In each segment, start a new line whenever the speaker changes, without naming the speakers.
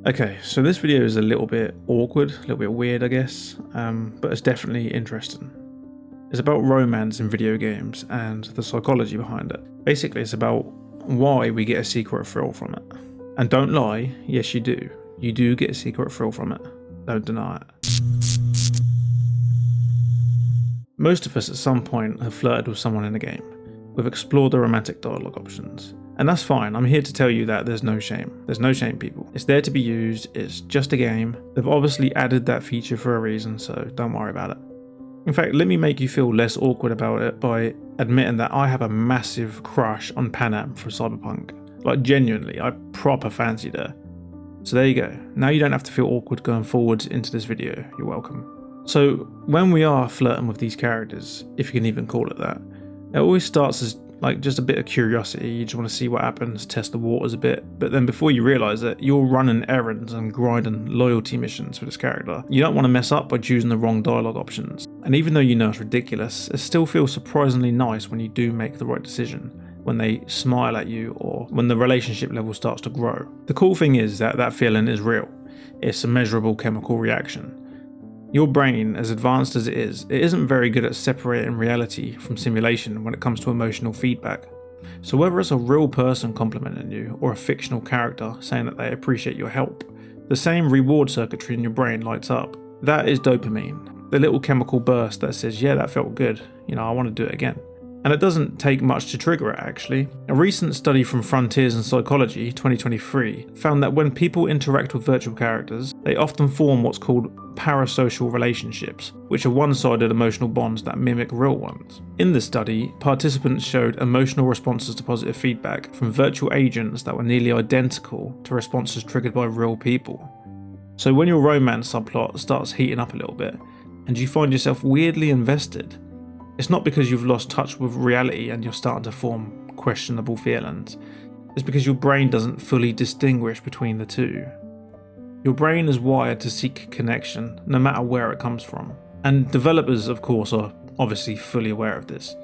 Okay, so this video is a little bit awkward, a little bit weird, I guess, but it's definitely interesting. It's about romance in video games and the psychology behind it. Basically, it's about why we get a secret thrill from it. And don't lie, yes you do. You do get a secret thrill from it. Don't deny it. Most of us at some point have flirted with someone in a game. We've explored the romantic dialogue options. And that's fine, I'm here to tell you that there's no shame. There's no shame, people. It's there to be used, it's just a game. They've obviously added that feature for a reason, so don't worry about it. In fact, let me make you feel less awkward about it by admitting that I have a massive crush on Panam from Cyberpunk. Like, genuinely, I proper fancied her. So there you go. Now you don't have to feel awkward going forward into this video. You're welcome. So when we are flirting with these characters, if you can even call it that, it always starts as like just a bit of curiosity. You just want to see what happens, test the waters a bit. But then before you realise it, you're running errands and grinding loyalty missions for this character. You don't want to mess up by choosing the wrong dialogue options. And even though you know it's ridiculous, it still feels surprisingly nice when you do make the right decision, when they smile at you or when the relationship level starts to grow. The cool thing is that that feeling is real. It's a measurable chemical reaction. Your brain, as advanced as it isn't very good at separating reality from simulation when it comes to emotional feedback. So whether it's a real person complimenting you or a fictional character saying that they appreciate your help, the same reward circuitry in your brain lights up. That is dopamine, the little chemical burst that says, yeah, that felt good, I want to do it again. And it doesn't take much to trigger it, actually. A recent study from Frontiers in Psychology 2023 found that when people interact with virtual characters, they often form what's called parasocial relationships, which are one-sided emotional bonds that mimic real ones. In this study, participants showed emotional responses to positive feedback from virtual agents that were nearly identical to responses triggered by real people. So when your romance subplot starts heating up a little bit, and you find yourself weirdly invested, it's not because you've lost touch with reality and you're starting to form questionable feelings. It's because your brain doesn't fully distinguish between the two. Your brain is wired to seek connection, no matter where it comes from. And developers, of course, are obviously fully aware of this.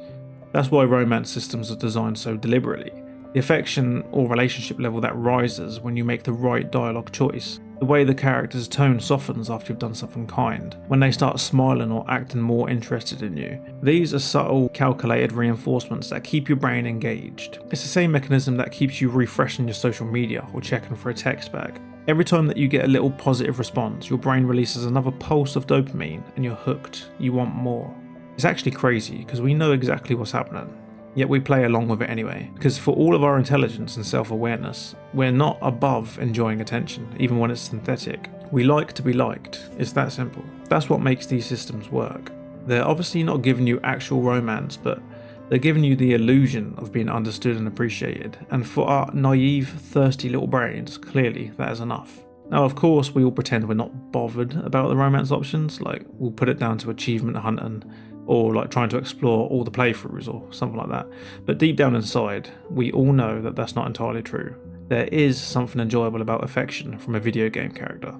That's why romance systems are designed so deliberately. The affection or relationship level that rises when you make the right dialogue choice. The way the character's tone softens after you've done something kind, when they start smiling or acting more interested in you. These are subtle, calculated reinforcements that keep your brain engaged. It's the same mechanism that keeps you refreshing your social media or checking for a text back. Every time that you get a little positive response, your brain releases another pulse of dopamine and you're hooked. You want more. It's actually crazy because we know exactly what's happening. Yet we play along with it anyway, because for all of our intelligence and self-awareness, we're not above enjoying attention, even when it's synthetic. We like to be liked, it's that simple. That's what makes these systems work. They're obviously not giving you actual romance, but they're giving you the illusion of being understood and appreciated, and for our naive, thirsty little brains, clearly that is enough. Now, of course, we all pretend we're not bothered about the romance options, like we'll put it down to achievement hunting, or like trying to explore all the playthroughs or something like that. But deep down inside, we all know that that's not entirely true. There is something enjoyable about affection from a video game character.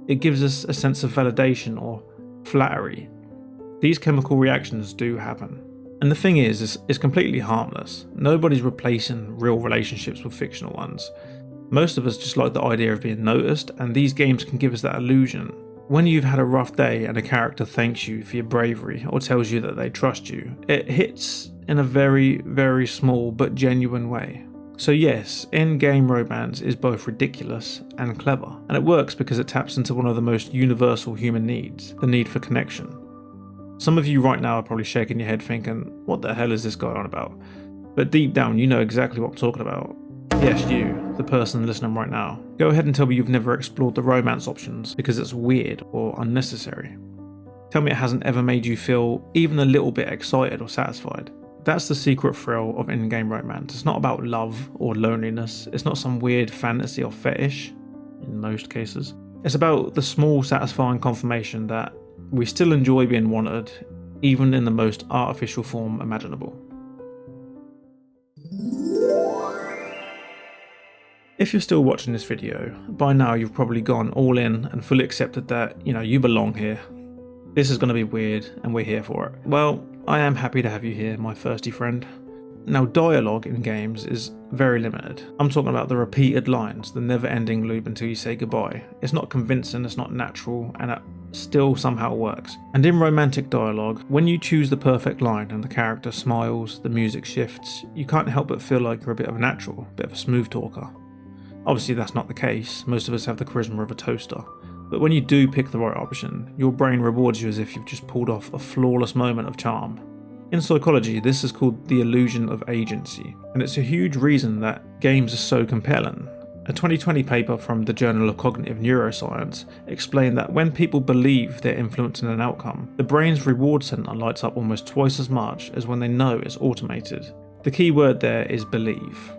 It gives us a sense of validation or flattery. These chemical reactions do happen. And the thing is, it's completely harmless. Nobody's replacing real relationships with fictional ones. Most of us just like the idea of being noticed, and these games can give us that illusion. When you've had a rough day and a character thanks you for your bravery or tells you that they trust you, it hits in a very, very small but genuine way. So yes, in-game romance is both ridiculous and clever, and it works because it taps into one of the most universal human needs, the need for connection. Some of you right now are probably shaking your head thinking, what the hell is this guy on about? But deep down you know exactly what I'm talking about. Yes, you, the person listening right now. Go ahead and tell me you've never explored the romance options because it's weird or unnecessary. Tell me it hasn't ever made you feel even a little bit excited or satisfied. That's the secret thrill of in-game romance. It's not about love or loneliness. It's not some weird fantasy or fetish, in most cases. It's about the small satisfying confirmation that we still enjoy being wanted, even in the most artificial form imaginable. If you're still watching this video, by now you've probably gone all in and fully accepted that, you belong here. This is going to be weird and we're here for it. Well, I am happy to have you here, my thirsty friend. Now, dialogue in games is very limited. I'm talking about the repeated lines, the never-ending loop until you say goodbye. It's not convincing, it's not natural, and it still somehow works. And in romantic dialogue, when you choose the perfect line and the character smiles, the music shifts, you can't help but feel like you're a bit of a natural, a bit of a smooth talker. Obviously that's not the case, most of us have the charisma of a toaster. But when you do pick the right option, your brain rewards you as if you've just pulled off a flawless moment of charm. In psychology, this is called the illusion of agency, and it's a huge reason that games are so compelling. A 2020 paper from the Journal of Cognitive Neuroscience explained that when people believe they're influencing an outcome, the brain's reward center lights up almost twice as much as when they know it's automated. The key word there is believe.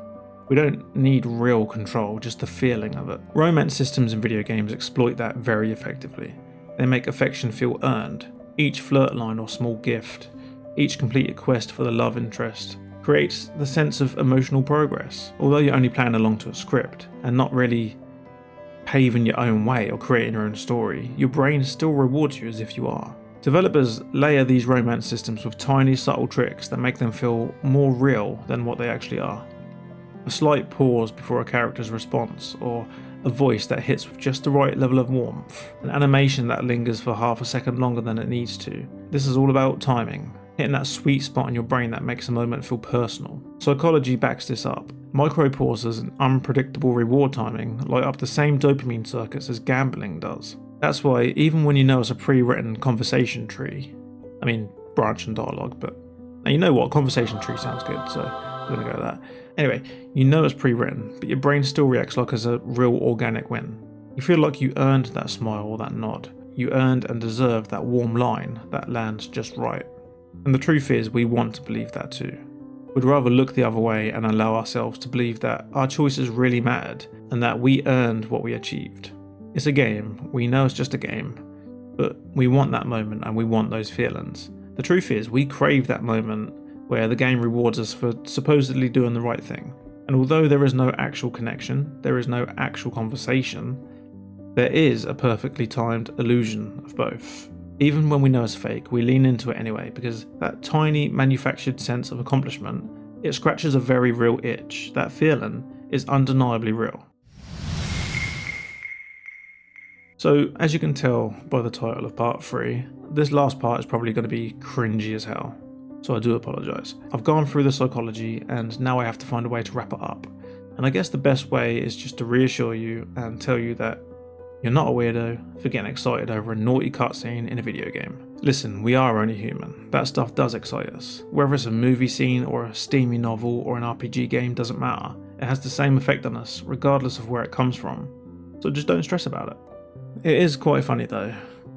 We don't need real control, just the feeling of it. Romance systems in video games exploit that very effectively. They make affection feel earned. Each flirt line or small gift, each completed quest for the love interest, creates the sense of emotional progress. Although you're only playing along to a script and not really paving your own way or creating your own story, your brain still rewards you as if you are. Developers layer these romance systems with tiny subtle tricks that make them feel more real than what they actually are. A slight pause before a character's response, or a voice that hits with just the right level of warmth, an animation that lingers for half a second longer than it needs to. This is all about timing, hitting that sweet spot in your brain that makes a moment feel personal. Psychology backs this up. Micro pauses and unpredictable reward timing light up the same dopamine circuits as gambling does. That's why even when you know it's a pre-written conversation tree, branch and dialogue, but now you know what, conversation tree sounds good, so we're gonna go with that. Anyway, you know it's pre-written, but your brain still reacts like it's a real organic win. You feel like you earned that smile or that nod. You earned and deserved that warm line that lands just right. And the truth is, we want to believe that too. We'd rather look the other way and allow ourselves to believe that our choices really mattered and that we earned what we achieved. It's a game, we know it's just a game, but we want that moment and we want those feelings. The truth is, we crave that moment where the game rewards us for supposedly doing the right thing. And although there is no actual connection, there is no actual conversation, there is a perfectly timed illusion of both. Even when we know it's fake, we lean into it anyway, because that tiny manufactured sense of accomplishment, it scratches a very real itch. That feeling is undeniably real. So, as you can tell by the title of part 3, this last part is probably going to be cringy as hell. So I do apologise. I've gone through the psychology and now I have to find a way to wrap it up. And I guess the best way is just to reassure you and tell you that you're not a weirdo for getting excited over a naughty cutscene in a video game. Listen, we are only human. That stuff does excite us. Whether it's a movie scene or a steamy novel or an RPG game doesn't matter. It has the same effect on us, regardless of where it comes from. So just don't stress about it. It is quite funny though.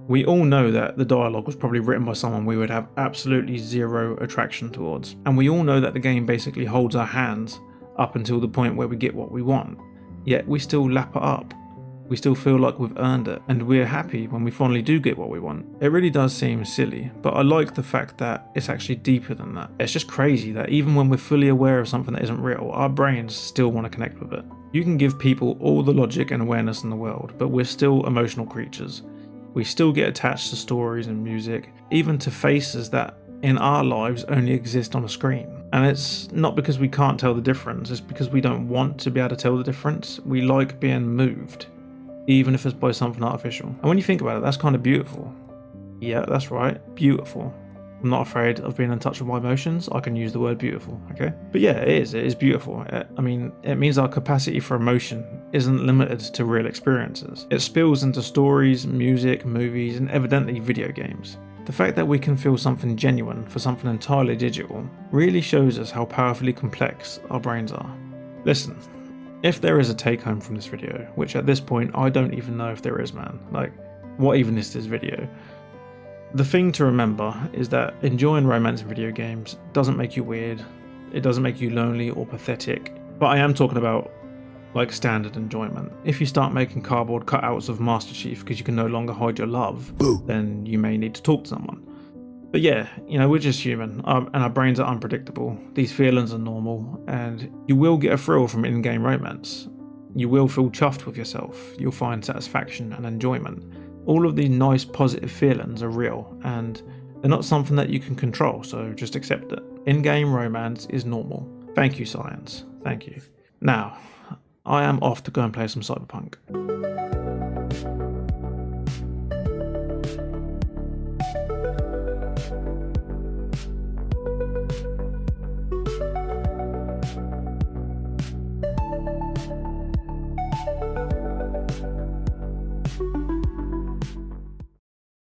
We all know that the dialogue was probably written by someone we would have absolutely zero attraction towards. And we all know that the game basically holds our hands up until the point where we get what we want. Yet we still lap it up. We still feel like we've earned it, and we're happy when we finally do get what we want. It really does seem silly, but I like the fact that it's actually deeper than that. It's just crazy that even when we're fully aware of something that isn't real, our brains still want to connect with it. You can give people all the logic and awareness in the world, but we're still emotional creatures. We still get attached to stories and music, even to faces that in our lives only exist on a screen. And it's not because we can't tell the difference, it's because we don't want to be able to tell the difference. We like being moved, even if it's by something artificial. And when you think about it, that's kind of beautiful. Yeah, that's right, beautiful. I'm not afraid of being in touch with my emotions. I can use the word beautiful, okay? But yeah, it is beautiful. It means our capacity for emotion isn't limited to real experiences. It spills into stories, music, movies, and evidently video games. The fact that we can feel something genuine for something entirely digital really shows us how powerfully complex our brains are. Listen, if there is a take home from this video, which at this point I don't even know if there is, man. Like, what even is this video? The thing to remember is that enjoying romance in video games doesn't make you weird, it doesn't make you lonely or pathetic, but I am talking about like standard enjoyment. If you start making cardboard cutouts of Master Chief because you can no longer hide your love, then you may need to talk to someone. But yeah, we're just human, and our brains are unpredictable. These feelings are normal, and you will get a thrill from in-game romance. You will feel chuffed with yourself, you'll find satisfaction and enjoyment. All of these nice positive feelings are real, and they're not something that you can control, so just accept it. In-game romance is normal. Thank you, science. Thank you. Now, I am off to go and play some Cyberpunk.